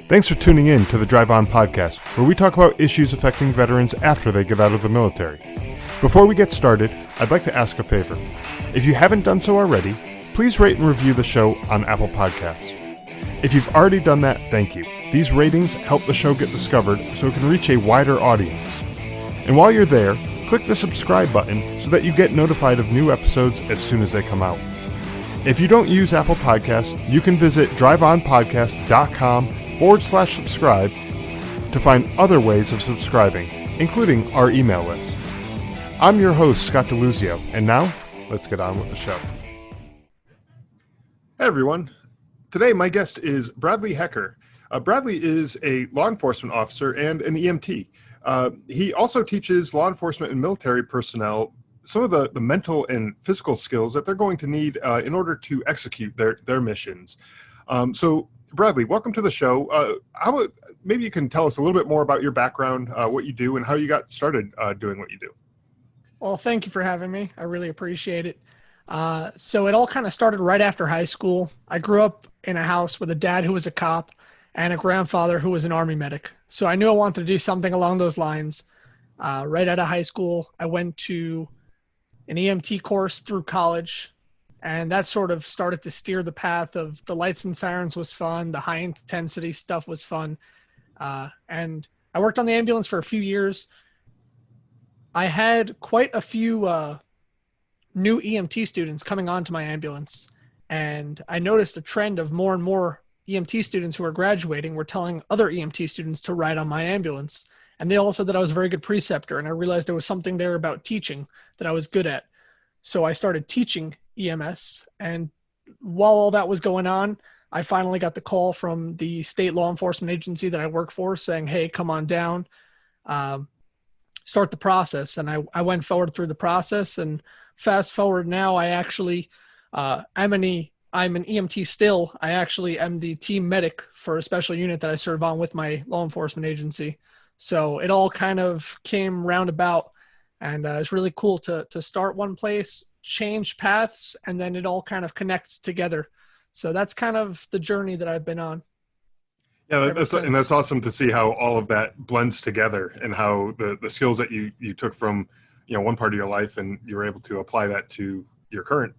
Thanks for tuning in to the Drive On podcast, where we talk about issues affecting veterans after they get out of the military. Before we get started, I'd like to ask a favor. If you haven't done so already, please rate and review the show on Apple Podcasts. If you've already done that, thank you. These ratings help the show get discovered so it can reach a wider audience. And while you're there, click the subscribe button so that you get notified of new episodes as soon as they come out. If you don't use Apple Podcasts, you can visit driveonpodcast.com/subscribe to find other ways of subscribing, including our email list. I'm your host, Scott DeLuzio, and now, let's get on with the show. Hey everyone. Today my guest is Bradley Hecker. Bradley is a law enforcement officer and an EMT. He also teaches law enforcement and military personnel some of the mental and physical skills that they're going to need in order to execute their missions. So Bradley, welcome to the show. Maybe you can tell us a little bit more about your background, what you do, and how you got started doing what you do. Well, thank you for having me. I really appreciate it. So it all kind of started right after high school. I grew up in a house with a dad who was a cop and a grandfather who was an Army medic. So I knew I wanted to do something along those lines. Right out of high school, I went to an EMT course through college, and that sort of started to steer the path of the lights and sirens was fun. The high intensity stuff was fun. And I worked on the ambulance for a few years. I had quite a few new EMT students coming onto my ambulance, and I noticed a trend of more and more EMT students who were graduating were telling other EMT students to ride on my ambulance. And they all said that I was a very good preceptor, and I realized there was something there about teaching that I was good at. So I started teaching EMS, and while all that was going on, I finally got the call from the state law enforcement agency that I work for saying, hey, come on down, start the process. And I went forward through the process, and fast forward now, I actually, I'm an EMT still. I actually am the team medic for a special unit that I serve on with my law enforcement agency. So it all kind of came roundabout, and it's really cool to start one place, change paths, and then it all kind of connects together. So that's kind of the journey that I've been on. Yeah, that's awesome to see how all of that blends together, and how the skills that you took from one part of your life, and you were able to apply that to your current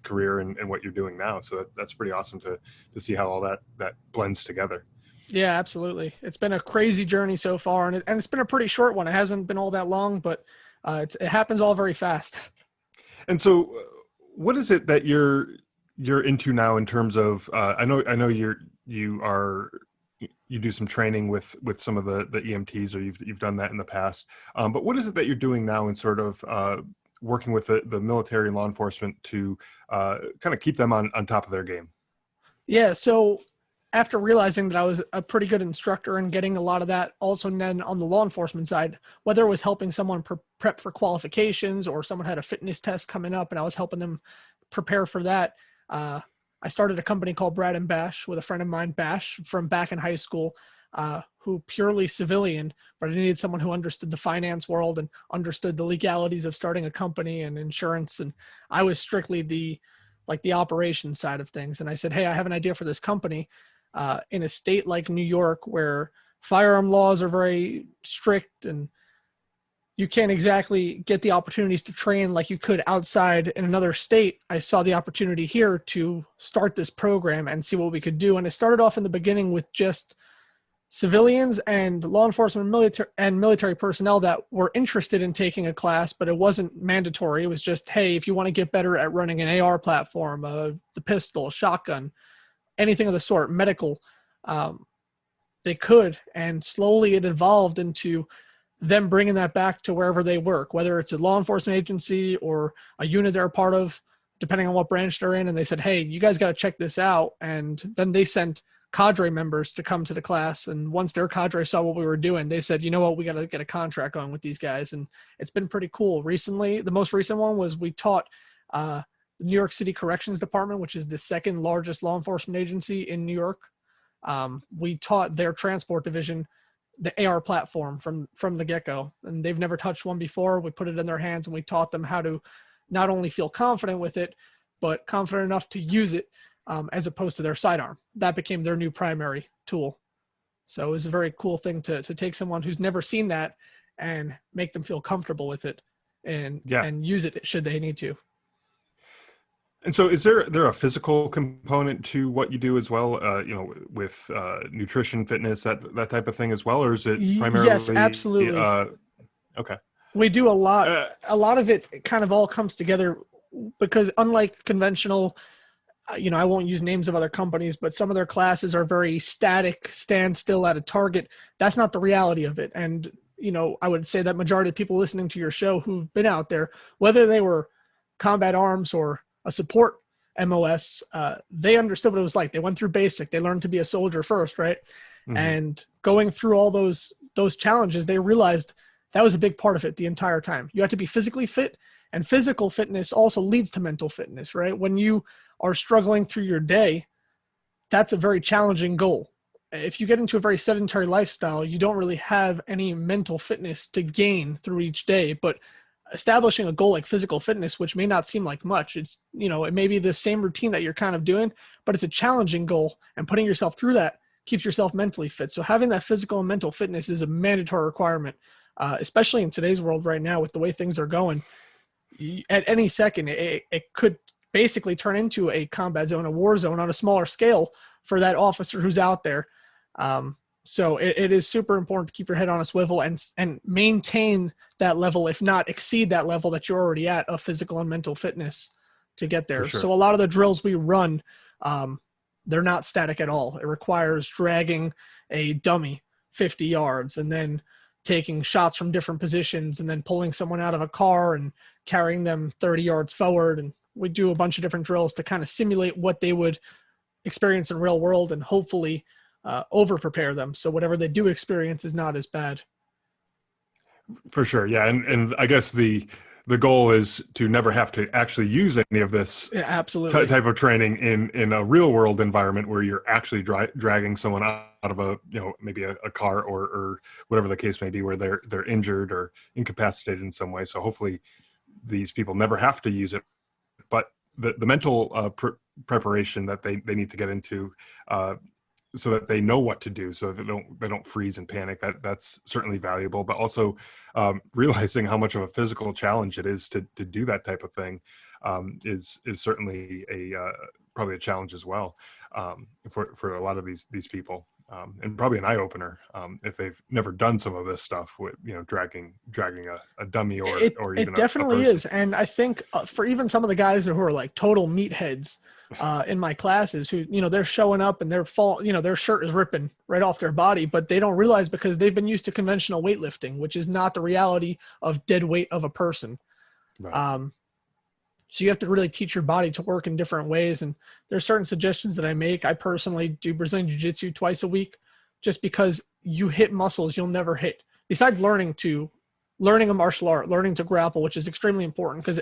career and what you're doing now. So that's pretty awesome to see how all that blends together. Yeah, absolutely. It's been a crazy journey so far, and it's been a pretty short one. It hasn't been all that long, but it happens all very fast. And so, what is it that you're into now in terms of? I know you do some training with some of the EMTs, or you've done that in the past. But what is it that you're doing now in sort of working with the military and law enforcement to kind of keep them on top of their game? Yeah. So after realizing that I was a pretty good instructor and getting a lot of that also then on the law enforcement side, whether it was helping someone prep for qualifications or someone had a fitness test coming up and I was helping them prepare for that, I started a company called Brad and Bash with a friend of mine, Bash, from back in high school, who purely civilian, but I needed someone who understood the finance world and understood the legalities of starting a company and insurance. And I was strictly the operations side of things. And I said, hey, I have an idea for this company. In a state like New York, where firearm laws are very strict and you can't exactly get the opportunities to train like you could outside in another state, I saw the opportunity here to start this program and see what we could do. And it started off in the beginning with just civilians and law enforcement military personnel that were interested in taking a class, but it wasn't mandatory. It was just, hey, if you want to get better at running an AR platform, the pistol, shotgun, anything of the sort, medical, they could. And slowly it evolved into them bringing that back to wherever they work, whether it's a law enforcement agency or a unit they're a part of, depending on what branch they're in. And they said, hey, you guys got to check this out. And then they sent cadre members to come to the class. And once their cadre saw what we were doing, they said, you know what, we got to get a contract going with these guys. And it's been pretty cool. Recently, the most recent one was we taught the New York City Corrections Department, which is the second largest law enforcement agency in New York. We taught their transport division the AR platform from the get-go, and they've never touched one before. We put it in their hands and we taught them how to not only feel confident with it, but confident enough to use it as opposed to their sidearm. That became their new primary tool. So it was a very cool thing to take someone who's never seen that and make them feel comfortable with it and use it should they need to. And so is there a physical component to what you do as well, with nutrition, fitness, that type of thing as well? Or is it primarily? Yes, absolutely. Okay. We do a lot. A lot of it kind of all comes together because unlike conventional, I won't use names of other companies, but some of their classes are very static, stand still at a target. That's not the reality of it. And, I would say that majority of people listening to your show who've been out there, whether they were combat arms or a support MOS, they understood what it was like. They went through basic. They learned to be a soldier first, right? Mm-hmm. And going through all those challenges, they realized that was a big part of it the entire time. You have to be physically fit, and physical fitness also leads to mental fitness, right? When you are struggling through your day, that's a very challenging goal. If you get into a very sedentary lifestyle, you don't really have any mental fitness to gain through each day. But establishing a goal like physical fitness, which may not seem like much, it's, it may be the same routine that you're kind of doing, but it's a challenging goal, and putting yourself through that keeps yourself mentally fit. So having that physical and mental fitness is a mandatory requirement, especially in today's world right now with the way things are going. At any second, it could basically turn into a combat zone, a war zone on a smaller scale for that officer who's out there. So it is super important to keep your head on a swivel and maintain that level, if not exceed that level that you're already at of physical and mental fitness to get there. Sure. So a lot of the drills we run, they're not static at all. It requires dragging a dummy 50 yards and then taking shots from different positions and then pulling someone out of a car and carrying them 30 yards forward. And we do a bunch of different drills to kind of simulate what they would experience in real world and hopefully over prepare them. So whatever they do experience is not as bad. For sure. Yeah. And I guess the goal is to never have to actually use any of this absolutely type of training in a real world environment where you're actually dragging someone out of a, maybe a car or whatever the case may be, where they're injured or incapacitated in some way. So hopefully these people never have to use it, but the mental preparation that they need to get into, so that they know what to do, so that they don't freeze and panic. That's certainly valuable, but also realizing how much of a physical challenge it is to do that type of thing is certainly probably a challenge as well for a lot of these people, and probably an eye opener if they've never done some of this stuff with dragging a dummy or even it definitely is. And I think for even some of the guys who are like total meatheads in my classes who, they're showing up and their shirt is ripping right off their body, but they don't realize because they've been used to conventional weightlifting, which is not the reality of dead weight of a person. Right. So you have to really teach your body to work in different ways. And there's certain suggestions that I make. I personally do Brazilian Jiu-Jitsu twice a week, just because you hit muscles you'll never hit. Besides learning a martial art, learning to grapple, which is extremely important because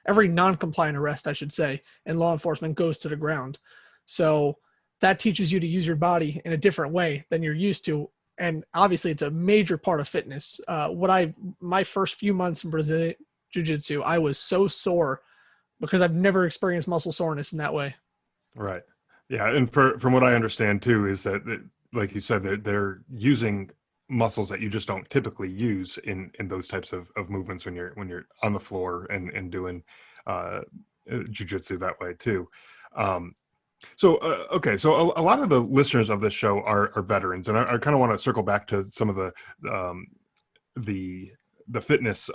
every non-compliant arrest, I should say, in law enforcement goes to the ground. So that teaches you to use your body in a different way than you're used to. And obviously it's a major part of fitness. My first few months in Brazilian Jiu-Jitsu, I was so sore because I've never experienced muscle soreness in that way. Right. Yeah. And from what I understand too, is that like you said, they're using muscles that you just don't typically use in those types of movements when you're on the floor and doing jiu-jitsu that way too. So a lot of the listeners of this show are veterans, and I kind of want to circle back to some of the fitness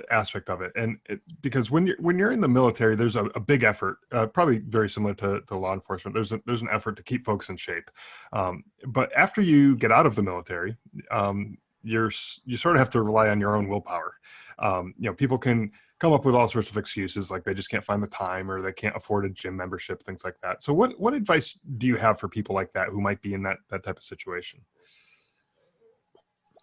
aspect of it, and because when you're in the military, there's a big effort, probably very similar to law enforcement. There's an effort to keep folks in shape, but after you get out of the military, you sort of have to rely on your own willpower. People can come up with all sorts of excuses, like they just can't find the time or they can't afford a gym membership, things like that. So what advice do you have for people like that who might be in that type of situation?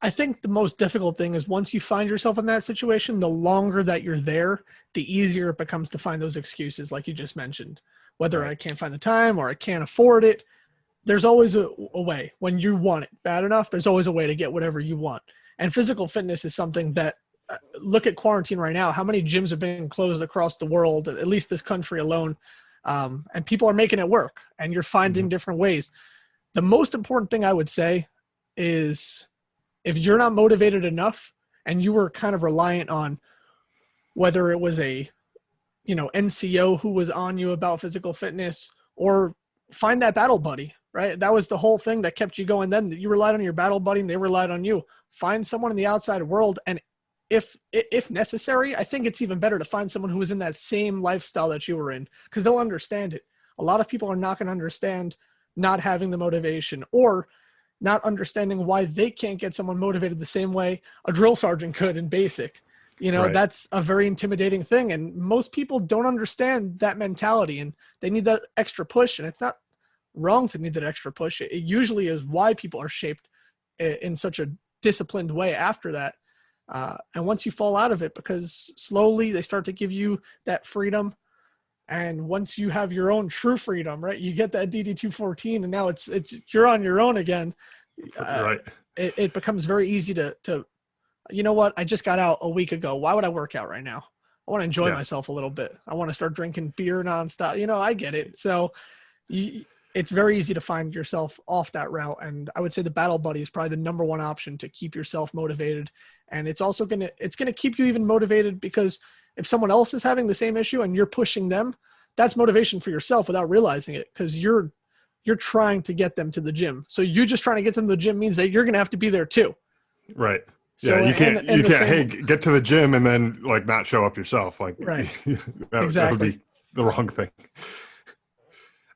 I think the most difficult thing is once you find yourself in that situation, the longer that you're there, the easier it becomes to find those excuses, like you just mentioned. Whether right. I can't find the time or I can't afford it, there's always a way. When you want it bad enough, there's always a way to get whatever you want. And physical fitness is something that, look at quarantine right now. How many gyms have been closed across the world, at least this country alone? And people are making it work, and you're finding different ways. The most important thing I would say is if you're not motivated enough and you were kind of reliant on whether it was a, NCO who was on you about physical fitness, or find that battle buddy, right? That was the whole thing that kept you going then. You relied on your battle buddy and they relied on you. Find someone in the outside world. And if necessary, I think it's even better to find someone who is in that same lifestyle that you were in, because they'll understand it. A lot of people are not going to understand not having the motivation, or not understanding why they can't get someone motivated the same way a drill sergeant could in basic. Right. That's a very intimidating thing. And most people don't understand that mentality, and they need that extra push. And it's not wrong to need that extra push. It usually is why people are shaped in such a disciplined way after that. And once you fall out of it, because slowly they start to give you that freedom. And once you have your own true freedom, right, you get that DD214, and now it's you're on your own again. Right. It becomes very easy to, you know what, I just got out a week ago. Why would I work out right now? I want to enjoy myself a little bit. I want to start drinking beer nonstop. I get it. So it's very easy to find yourself off that route. And I would say the battle buddy is probably the number one option to keep yourself motivated. And it's also going to keep you even motivated, because if someone else is having the same issue and you're pushing them, that's motivation for yourself without realizing it, because you're trying to get them to the gym. So you just trying to get them to the gym means that you're going to have to be there too. Right. So yeah, you can't, hey, get to the gym and then like not show up yourself. Like, right. that would be the wrong thing.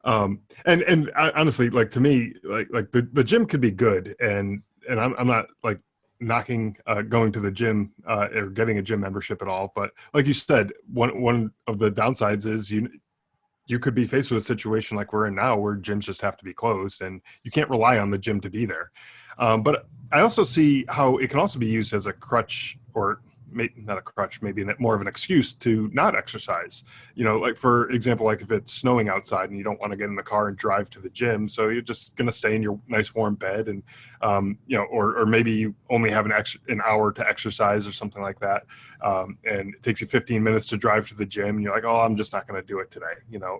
And honestly, like to me, like the gym could be good, and I'm not like knocking going to the gym or getting a gym membership at all, but like you said, one of the downsides is you could be faced with a situation like we're in now, where gyms just have to be closed and you can't rely on the gym to be there. But I also see how it can also be used as a crutch, or not a crutch, maybe more of an excuse to not exercise. Like for example, like if it's snowing outside and you don't want to get in the car and drive to the gym, so you're just going to stay in your nice warm bed, and or maybe you only have an hour to exercise or something like that, and it takes you 15 minutes to drive to the gym, and you're like, oh, I'm just not going to do it today,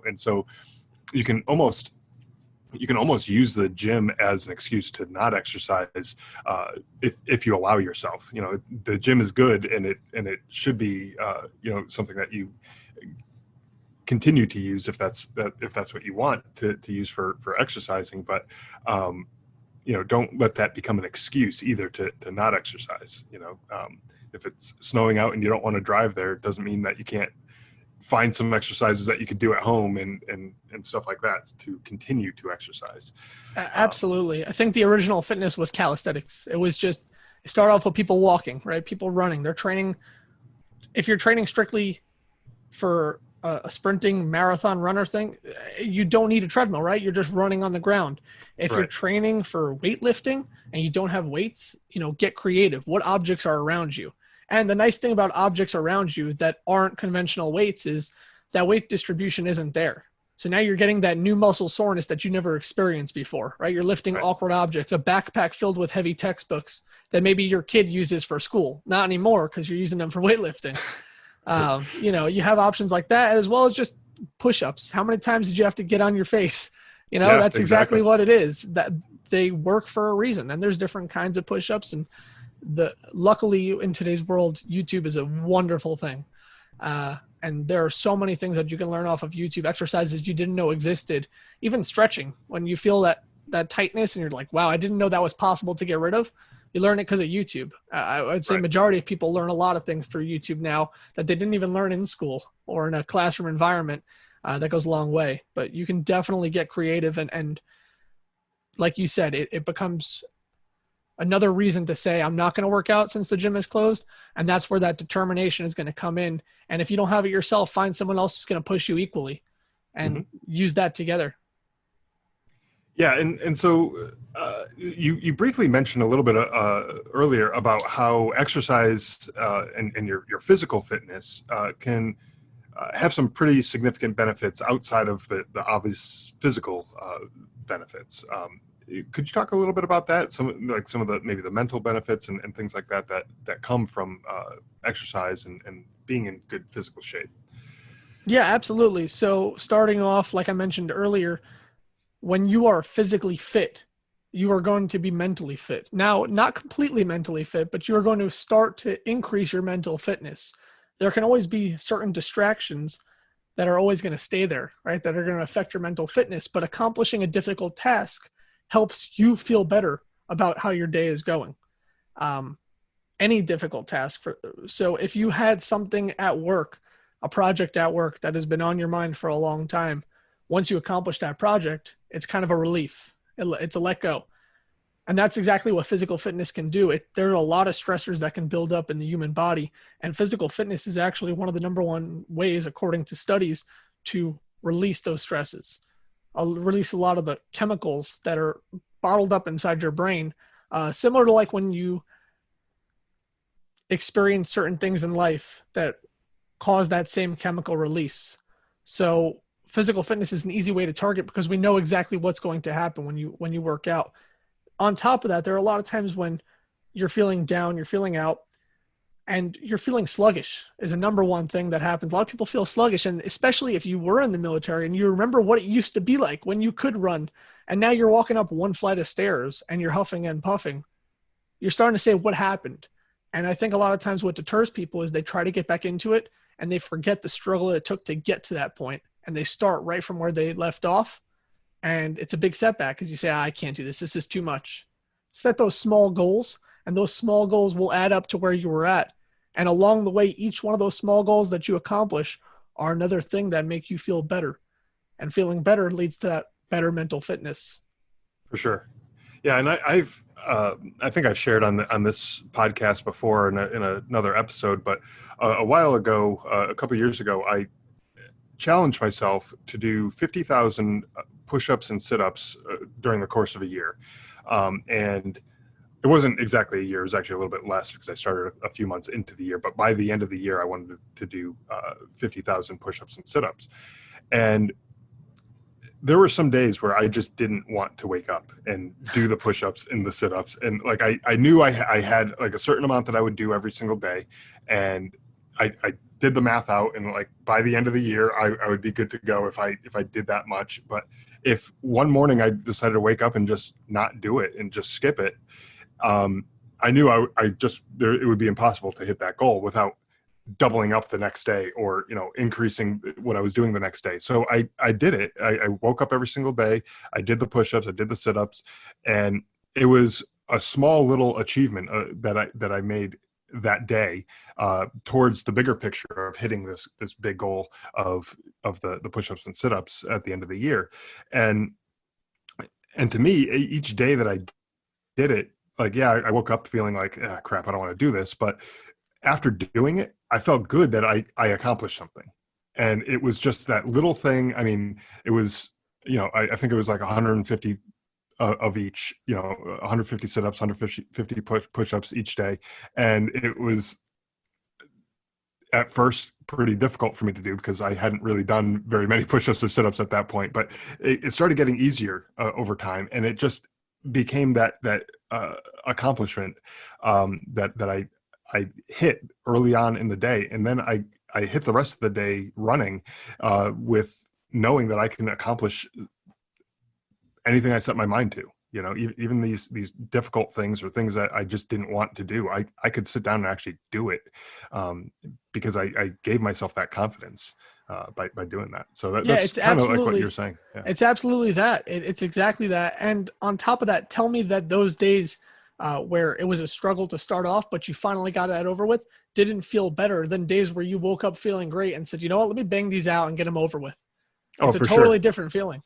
and so you can almost use the gym as an excuse to not exercise, if you allow yourself. The gym is good, and it should be something that you continue to use if that's what you want to use for exercising. But don't let that become an excuse either to not exercise. If it's snowing out and you don't want to drive there, it doesn't mean that you can't find some exercises that you could do at home and stuff like that to continue to exercise. Absolutely. I think the original fitness was calisthenics. It was just, start off with people walking, right? People running. They're training. If you're training strictly for a sprinting marathon runner thing, you don't need a treadmill, right? You're just running on the ground. If you're training for weightlifting and you don't have weights, get creative. What objects are around you? And the nice thing about objects around you that aren't conventional weights is that weight distribution isn't there. So now you're getting that new muscle soreness that you never experienced before, right? You're lifting awkward objects, a backpack filled with heavy textbooks that maybe your kid uses for school. Not anymore, because you're using them for weightlifting. You have options like that, as well as just push-ups. How many times did you have to get on your face? That's exactly what it is. That they work for a reason. And there's different kinds of push-ups, and luckily in today's world, YouTube is a wonderful thing. And there are so many things that you can learn off of YouTube, exercises you didn't know existed, even stretching. When you feel that tightness and you're like, wow, I didn't know that was possible to get rid of. You learn it because of YouTube. I would say majority of people learn a lot of things through YouTube now that they didn't even learn in school or in a classroom environment. That goes a long way, but you can definitely get creative. And like you said, it becomes another reason to say, I'm not going to work out since the gym is closed. And that's where that determination is going to come in. And if you don't have it yourself, find someone else who's going to push you equally and use that together. Yeah. And so you briefly mentioned a little bit earlier about how exercise and your physical fitness can have some pretty significant benefits outside of the obvious physical benefits. Could you talk a little bit about that? Some of the maybe the mental benefits and things like that come from exercise and being in good physical shape. Yeah, absolutely. So starting off, like I mentioned earlier, when you are physically fit, you are going to be mentally fit. Now, not completely mentally fit, but you are going to start to increase your mental fitness. There can always be certain distractions that are always going to stay there, right? That are going to affect your mental fitness. But accomplishing a difficult task helps you feel better about how your day is going. Um, any difficult task. So if you had something at work, a project at work that has been on your mind for a long time, once you accomplish that project, it's kind of a relief. It's a let go. And that's exactly what physical fitness can do. There are a lot of stressors that can build up in the human body, and physical fitness is actually one of the number one ways, according to studies, to release those stresses. I'll release a lot of the chemicals that are bottled up inside your brain, similar to like when you experience certain things in life that cause that same chemical release. So physical fitness is an easy way to target because we know exactly what's going to happen when you work out. On top of that, there are a lot of times when you're feeling down, you're feeling out, and you're feeling sluggish is a number one thing that happens. A lot of people feel sluggish, and especially if you were in the military and you remember what it used to be like when you could run, and now you're walking up one flight of stairs and you're huffing and puffing, you're starting to say, what happened? And I think a lot of times what deters people is they try to get back into it and they forget the struggle it took to get to that point, and they start right from where they left off. And it's a big setback because you say, I can't do this. This is too much. Set those small goals, and those small goals will add up to where you were at. And along the way, each one of those small goals that you accomplish are another thing that make you feel better. And feeling better leads to that better mental fitness. For sure. Yeah, and I think I've shared on this podcast before in another episode, but a while ago, a couple of years ago, I challenged myself to do 50,000 push-ups and sit-ups during the course of a year, and it wasn't exactly a year. It was actually a little bit less because I started a few months into the year. But by the end of the year, I wanted to do 50,000 push-ups and sit-ups, and there were some days where I just didn't want to wake up and do the push-ups and the sit-ups. And like, I knew I had like a certain amount that I would do every single day. And I did the math out, and like by the end of the year, I would be good to go if I did that much. But if one morning I decided to wake up and just not do it and just skip it, I knew it would be impossible to hit that goal without doubling up the next day or, increasing what I was doing the next day. So I did it. I woke up every single day. I did the push-ups, I did the sit-ups, and it was a small little achievement that I made that day towards the bigger picture of hitting this big goal of the push-ups and sit-ups at the end of the year. And to me, each day that I did it, like, yeah, I woke up feeling like, crap, I don't want to do this. But after doing it, I felt good that I accomplished something. And it was just that little thing. I mean, it was, I think it was like 150 of each, 150 sit-ups, 150 push-ups each day. And it was at first pretty difficult for me to do because I hadn't really done very many push-ups or sit-ups at that point, but it started getting easier over time. And it just became that accomplishment that I hit early on in the day. And then I hit the rest of the day running with knowing that I can accomplish anything I set my mind to. Even these difficult things or things that I just didn't want to do, I could sit down and actually do it because I gave myself that confidence by doing that. So that's kind of like what you're saying. Yeah. It's absolutely that. It's exactly that. And on top of that, tell me that those days where it was a struggle to start off, but you finally got that over with, didn't feel better than days where you woke up feeling great and said, you know what, let me bang these out and get them over with. It's a totally different feeling.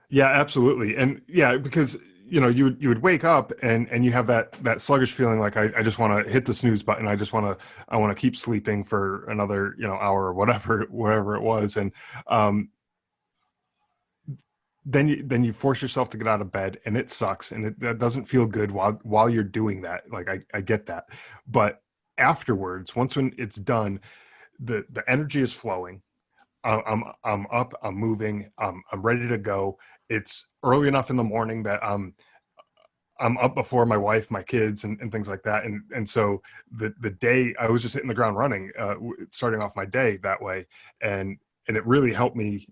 Yeah, absolutely. And yeah, because you would wake up and you have that sluggish feeling like I just want to hit the snooze button. I want to keep sleeping for another hour or whatever it was. And then you force yourself to get out of bed, and it sucks, and that doesn't feel good while you're doing that. Like I get that, but afterwards, when it's done, the energy is flowing. I'm up, I'm moving, I'm ready to go. It's early enough in the morning that I'm up before my wife, my kids, and things like that. And so the day I was just hitting the ground running, starting off my day that way. And it really helped me,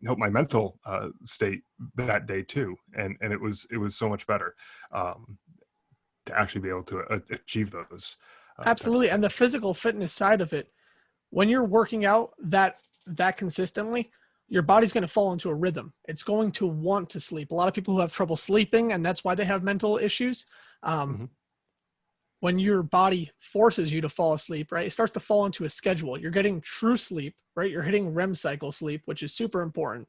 help my mental state that day too. And it was so much better to actually be able to achieve those types of Absolutely. And the things. physical fitness side of it, when you're working out that consistently, your body's going to fall into a rhythm. It's going to want to sleep. A lot of people who have trouble sleeping, and that's why they have mental issues. Mm-hmm. When your body forces you to fall asleep, right, it starts to fall into a schedule. You're getting true sleep, right? You're hitting REM cycle sleep, which is super important.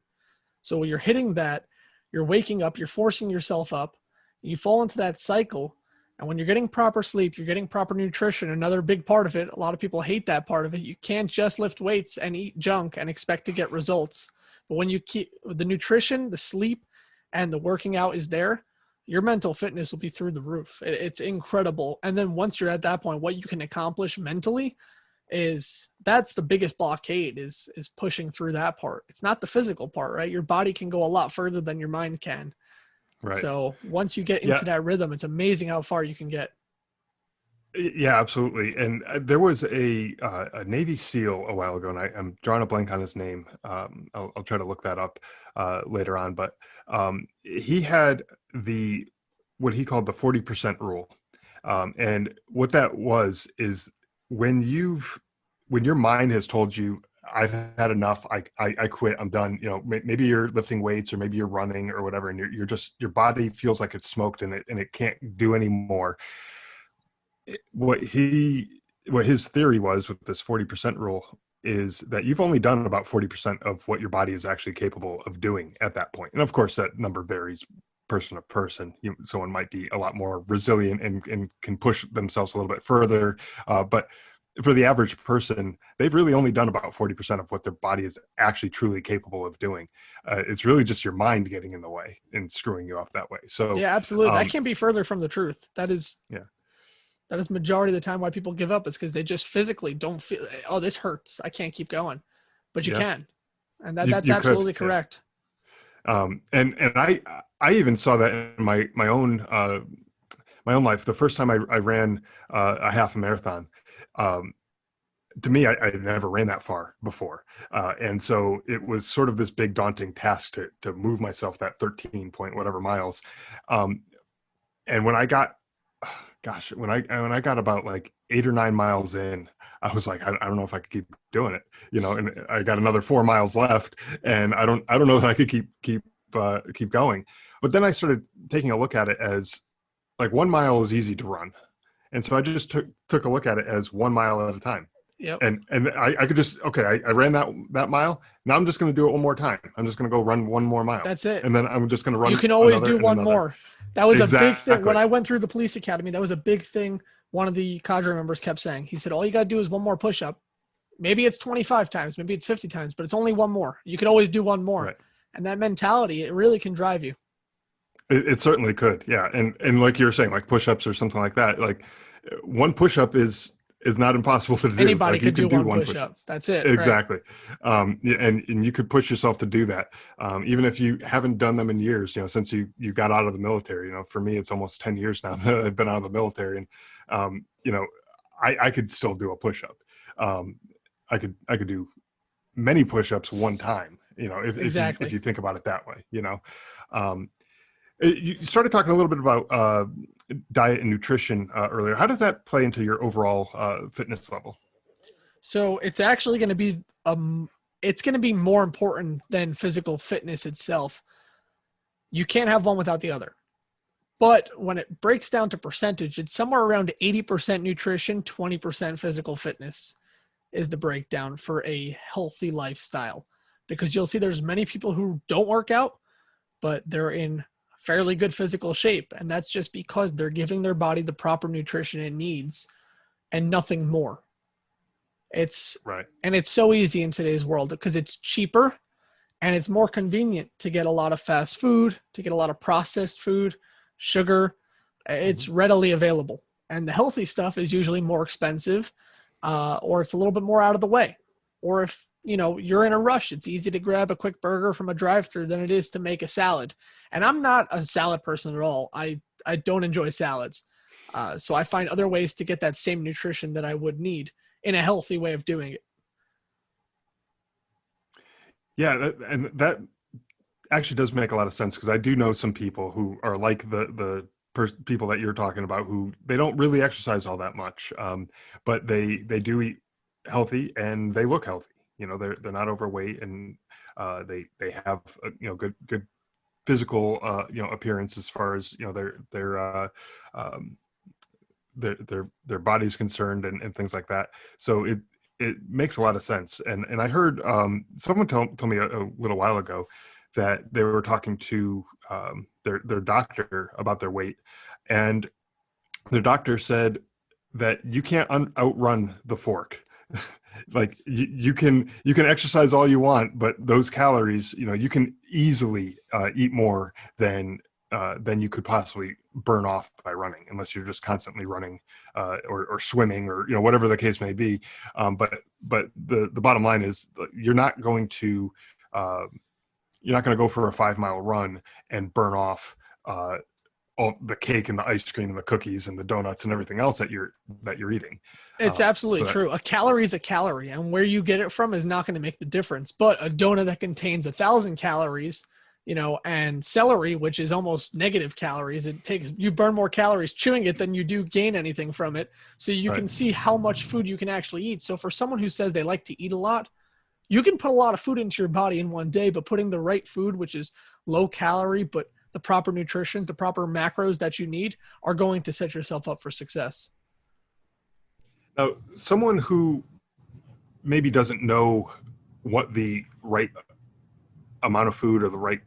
So when you're hitting that, you're waking up, you're forcing yourself up, you fall into that cycle. And when you're getting proper sleep, you're getting proper nutrition. Another big part of it, a lot of people hate that part of it. You can't just lift weights and eat junk and expect to get results. But when you keep the nutrition, the sleep, and the working out is there, your mental fitness will be through the roof. It's incredible. And then once you're at that point, what you can accomplish mentally that's the biggest blockade is pushing through that part. It's not the physical part, right? Your body can go a lot further than your mind can. Right. So once you get Yeah. into that rhythm, it's amazing how far you can get. Yeah, absolutely. And there was a Navy SEAL a while ago, and I'm drawing a blank on his name. I'll try to look that up later on. But he had what he called the 40% rule, and what that was is when your mind has told you, I've had enough, I quit, I'm done. Maybe you're lifting weights or maybe you're running or whatever, and you're just, your body feels like it's smoked and it can't do anymore. What his theory was with this 40% rule is that you've only done about 40% of what your body is actually capable of doing at that point. And of course, that number varies person to person. Someone might be a lot more resilient and can push themselves a little bit further. But for the average person, they've really only done about 40% of what their body is actually truly capable of doing. It's really just your mind getting in the way and screwing you up that way. So Yeah, absolutely. That can't be further from the truth. That is majority of the time why people give up, is because they just physically don't feel, oh, this hurts, I can't keep going. But you can. And that's absolutely correct. And I even saw that in my own life. The first time I ran a half a marathon, to me, I never ran that far before. And so it was sort of this big daunting task to move myself that 13 point whatever miles. And when I got, when I got about like 8 or 9 miles in, I was like, I don't know if I could keep doing it, and I got another 4 miles left, and I don't know that I could keep going. But then I started taking a look at it as like 1 mile is easy to run. And so I just took a look at it as 1 mile at a time. Yep. And I could just, okay, I ran that mile. Now I'm just going to do it one more time. I'm just going to go run 1 more mile. That's it. And then I'm just going to run. You can always do one more. That was a big thing. When I went through the police academy, that was a big thing. One of the cadre members kept saying, he said, all you got to do is one more push-up. Maybe it's 25 times, maybe it's 50 times, but it's only one more. You can always do one more. Right. And that mentality, it really can drive you. It certainly could. Yeah. And like you're saying, like push-ups or something like that, like one push-up is not impossible to do. Anybody could do one push-up. That's it. Exactly. Right. And you could push yourself to do that. Even if you haven't done them in years, since you got out of the military, for me, it's almost 10 years now that I've been out of the military. And, I could still do a push-up. I could do many push-ups one time, if you think about it that way, you started talking a little bit about diet and nutrition earlier. How does that play into your overall fitness level? So it's actually going to be it's going to be more important than physical fitness itself. You can't have one without the other. But when it breaks down to percentage, it's somewhere around 80% nutrition, 20% physical fitness is the breakdown for a healthy lifestyle. Because you'll see there's many people who don't work out, but they're in fairly good physical shape. And that's just because they're giving their body the proper nutrition it needs and nothing more. It's right. And it's so easy in today's world because it's cheaper and it's more convenient to get a lot of fast food, to get a lot of processed food, sugar. It's readily available. And the healthy stuff is usually more expensive, or it's a little bit more out of the way. Or if you're in a rush, it's easy to grab a quick burger from a drive-thru than it is to make a salad. And I'm not a salad person at all. I don't enjoy salads. So I find other ways to get that same nutrition that I would need in a healthy way of doing it. Yeah, and that actually does make a lot of sense because I do know some people who are like the people that you're talking about who they don't really exercise all that much, but they do eat healthy and they look healthy. You know, they're not overweight and they have good physical appearance as far as um, their body's concerned and things like that. So it makes a lot of sense. And I heard someone told me a little while ago that they were talking to their doctor about their weight, and their doctor said that you can't outrun the fork. Like you can exercise all you want, but those calories, you can easily eat more than you could possibly burn off by running, unless you're just constantly running or swimming or whatever the case may be. But the bottom line is you're not going to go for a 5 mile run and burn off all the cake and the ice cream and the cookies and the donuts and everything else that you're eating. It's absolutely true. A calorie is a calorie, and where you get it from is not going to make the difference. But a donut that contains 1,000 calories, and celery, which is almost negative calories, you burn more calories chewing it than you do gain anything from it. So you can see how much food you can actually eat. So for someone who says they like to eat a lot, you can put a lot of food into your body in one day, but putting the right food, which is low calorie, but the proper nutrition, the proper macros that you need, are going to set yourself up for success. Now, someone who maybe doesn't know what the right amount of food or the right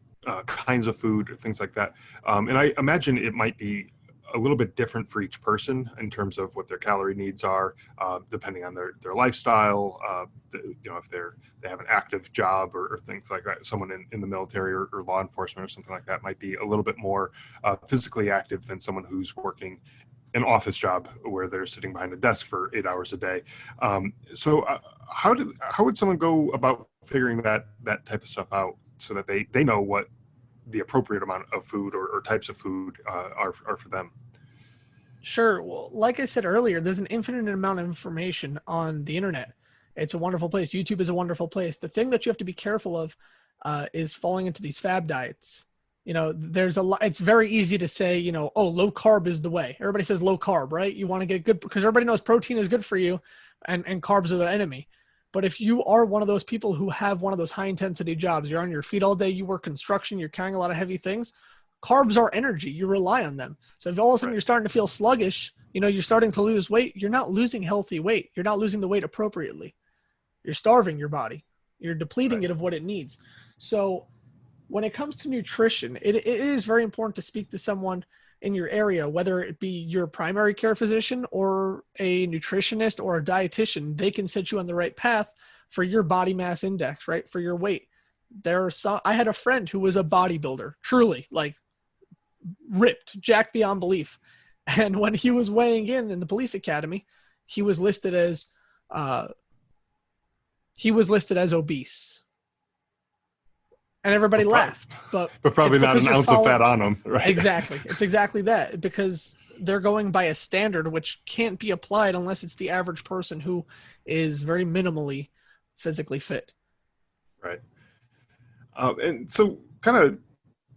kinds of food, or things like that, and I imagine it might be a little bit different for each person in terms of what their calorie needs are, depending on their lifestyle, if they have an active job or things like that. Someone in the military or law enforcement or something like that might be a little bit more physically active than someone who's working an office job where they're sitting behind a desk for 8 hours a day. So how would someone go about figuring that type of stuff out so that they know what the appropriate amount of food or types of food are for them? Sure. Well, like I said earlier, there's an infinite amount of information on the internet. It's a wonderful place. YouTube is a wonderful place. The thing that you have to be careful of is falling into these fad diets. There's a lot. It's very easy to say, oh, low carb is the way. Everybody says low carb, right? You want to get good because everybody knows protein is good for you and carbs are the enemy. But if you are one of those people who have one of those high intensity jobs, you're on your feet all day, you work construction, you're carrying a lot of heavy things, carbs are energy. You rely on them. So if all of a sudden you're starting to feel sluggish, you're starting to lose weight, you're not losing healthy weight. You're not losing the weight appropriately. You're starving your body. You're depleting it of what it needs. So when it comes to nutrition, it is very important to speak to someone in your area, whether it be your primary care physician or a nutritionist or a dietitian. They can set you on the right path for your body mass index, right? For your weight. I had a friend who was a bodybuilder, truly, like ripped, jacked beyond belief. And when he was weighing in the police academy, he was listed as obese. And everybody laughed, but probably not an ounce of fat on them, right? Exactly. It's exactly that, because they're going by a standard which can't be applied unless it's the average person who is very minimally physically fit. Right. And so kind of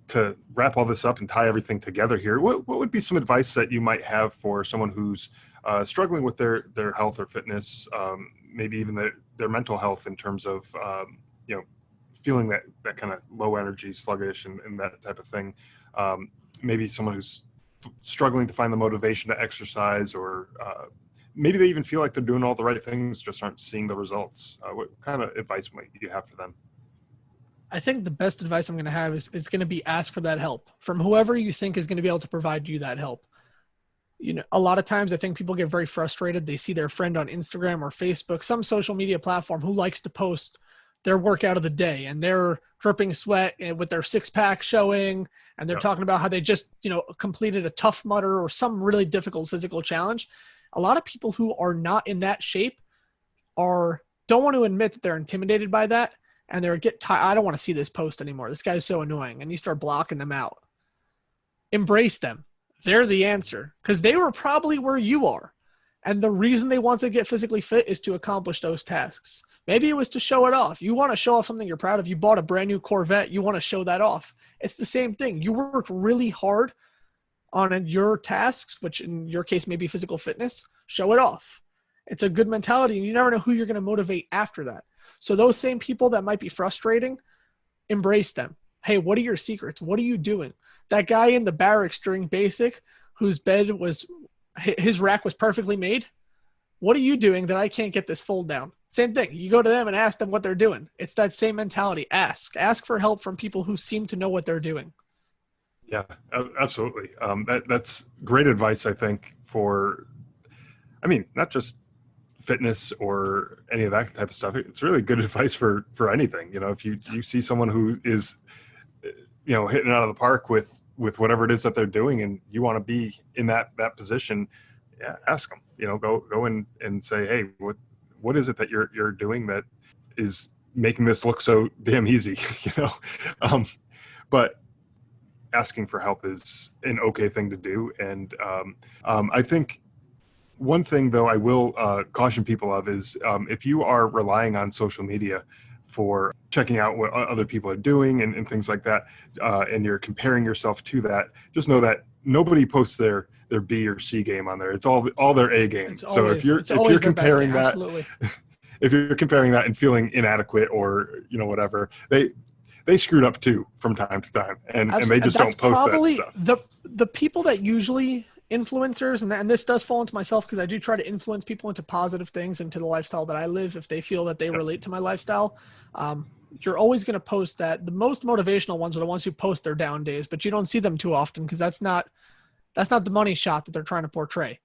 to wrap all this up and tie everything together here, what would be some advice that you might have for someone who's struggling with their health or fitness, maybe even their mental health in terms of, feeling that kind of low energy, sluggish, and that type of thing. Maybe someone who's struggling to find the motivation to exercise, or maybe they even feel like they're doing all the right things, just aren't seeing the results. What kind of advice might you have for them? I think the best advice I'm going to have is going to be ask for that help from whoever you think is going to be able to provide you that help. A lot of times I think people get very frustrated. They see their friend on Instagram or Facebook, some social media platform, who likes to post their workout of the day, and they're dripping sweat with their six-pack showing, and they're talking about how they just, completed a Tough Mudder or some really difficult physical challenge. A lot of people who are not in that shape don't want to admit that they're intimidated by that, and they're I don't want to see this post anymore. This guy's so annoying, and you start blocking them out. Embrace them. They're the answer, because they were probably where you are. And the reason they want to get physically fit is to accomplish those tasks. Maybe it was to show it off. You want to show off something you're proud of. You bought a brand new Corvette. You want to show that off. It's the same thing. You worked really hard on your tasks, which in your case may be physical fitness. Show it off. It's a good mentality, and you never know who you're going to motivate after that. So those same people that might be frustrating, embrace them. Hey, what are your secrets? What are you doing? That guy in the barracks during basic whose bed was, his rack was perfectly made. What are you doing that I can't get this fold down? Same thing. You go to them and ask them what they're doing. It's that same mentality. Ask for help from people who seem to know what they're doing. Yeah, absolutely. That's great advice, I think, for, not just fitness or any of that type of stuff. It's really good advice for anything. If you see someone who is, hitting out of the park with whatever it is that they're doing, and you want to be in that position, yeah, ask them. Go in and say, hey, what is it that you're doing that is making this look so damn easy? But asking for help is an okay thing to do. And I think one thing, though, I will caution people of is if you are relying on social media for checking out what other people are doing and things like that, and you're comparing yourself to that, just know that nobody posts their B or C game on there. It's all their A game. So if you're comparing that, if you're comparing that and feeling inadequate or whatever, they screwed up too from time to time, and they just don't post that stuff. The people that usually influencers, and this does fall into myself because I do try to influence people into positive things, into the lifestyle that I live, if they feel that they relate to my lifestyle. You're always going to post that. The most motivational ones are the ones who post their down days, but you don't see them too often because that's not the money shot that they're trying to portray.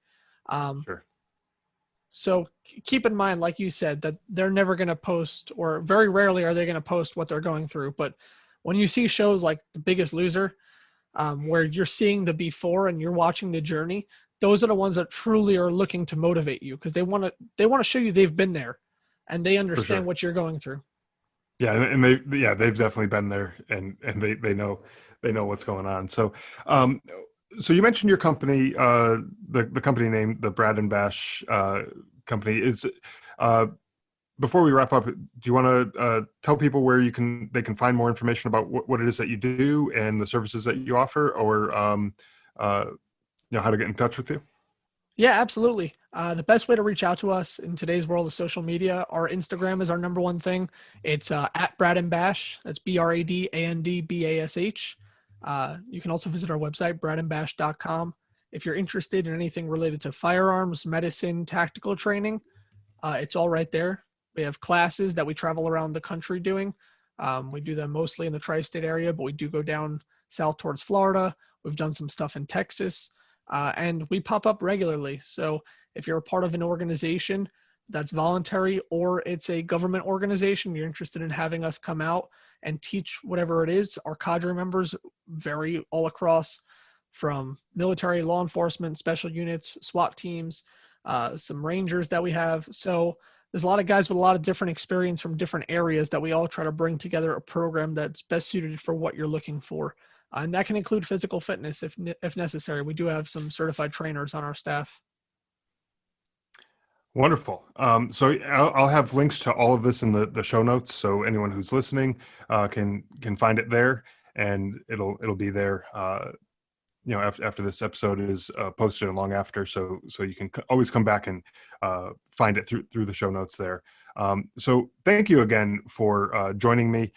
Sure. So keep in mind, like you said, that they're never going to post, or very rarely are they going to post what they're going through. But when you see shows like The Biggest Loser, where you're seeing the before and you're watching the journey, those are the ones that truly are looking to motivate you because they want to show you they've been there and they understand what you're going through. Yeah, and they've definitely been there, and they know what's going on. So so you mentioned your company, the company name, the Brad and Bash company. Is before we wrap up, do you want to tell people where they can find more information about what it is that you do and the services that you offer, or how to get in touch with you? Yeah, absolutely. The best way to reach out to us in today's world of social media, our Instagram is our number one thing. It's at Brad and Bash. That's BRADANDBASH. You can also visit our website, bradandbash.com. If you're interested in anything related to firearms, medicine, tactical training, it's all right there. We have classes that we travel around the country doing. We do them mostly in the tri-state area, but we do go down south towards Florida. We've done some stuff in Texas, and we pop up regularly. So if you're a part of an organization that's voluntary or it's a government organization, you're interested in having us come out and teach whatever it is. Our cadre members vary all across, from military, law enforcement, special units, SWAT teams, some Rangers that we have. So there's a lot of guys with a lot of different experience from different areas that we all try to bring together a program that's best suited for what you're looking for. And that can include physical fitness if necessary. We do have some certified trainers on our staff. Wonderful. So I'll have links to all of this in the show notes, so anyone who's listening can find it there, and it'll be there. After this episode is posted and long after, so you can always come back and find it through the show notes there. So thank you again for joining me.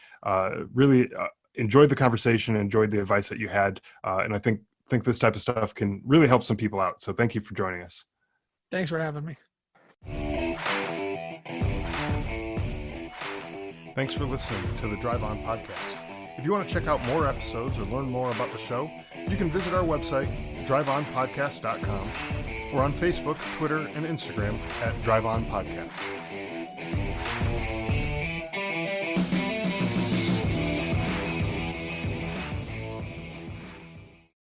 Really enjoyed the conversation, enjoyed the advice that you had, and I think this type of stuff can really help some people out. So thank you for joining us. Thanks for having me. Thanks for listening to the Drive On Podcast. If you want to check out more episodes or learn more about the show, you can visit our website, driveonpodcast.com, or on Facebook, Twitter, and Instagram at Drive On Podcast.